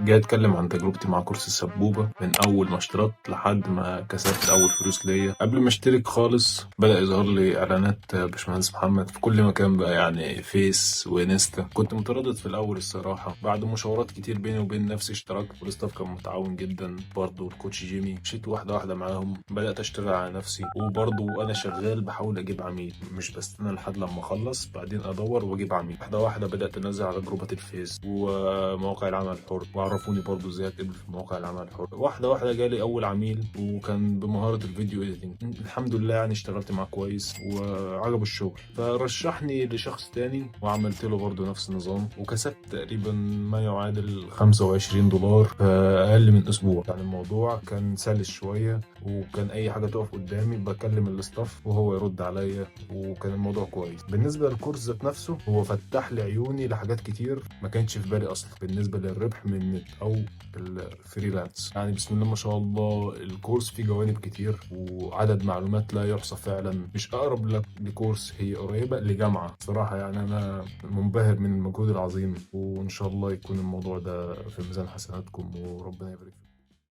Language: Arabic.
جاي اتكلم عن تجربتي مع كورس السبوبة من اول ما اشتركت لحد ما كسبت اول فلوس ليا. قبل ما اشترك خالص بدأ يظهر لي اعلانات باشمهندس محمد في كل مكان بقى، يعني فيس وانستا. كنت متردد في الاول الصراحة، بعد مشاورات كتير بيني وبين نفسي اشتركت، والاستاف كان متعاون جدا برضه. الكوتش جيمي مشيت واحدة واحدة معاهم، بدأت اشتغل على نفسي، وبرضه وانا شغال بحاول اجيب عميل، مش بستنى لحد لما اخلص بعدين ادور واجيب عميل. واحدة واحدة بدأت انزل على جروبات الفيس ومواقع العمل الحر، وعرفوني برضو ازاي اتقبل في مواقع العمل الحر. واحده واحده جالي اول عميل، وكان بمهاره الفيديو اديتنج. الحمد لله يعني اشتغلت معاه كويس وعجبه الشغل، فرشحني لشخص تاني وعملت له برضو نفس النظام، وكسبت تقريبا ما يعادل $25 في اقل من اسبوع. يعني الموضوع كان سلس شويه، وكان اي حاجه تقف قدامي بكلم الاستاف وهو يرد عليا، وكان الموضوع كويس. بالنسبه للكورس ذات نفسه، هو فتح لي عيوني لحاجات كتير ما كانش في بالي اصلا بالنسبه للربح من النت او الفريلانس. يعني بسم الله ما شاء الله، الكورس فيه جوانب كتير وعدد معلومات لا يحصى فعلا. مش اقرب لك لكورس، هي قريبه لجامعه صراحه. يعني انا منبهر من المجهود العظيم، وان شاء الله يكون الموضوع ده في ميزان حسناتكم وربنا يبارك فيكم.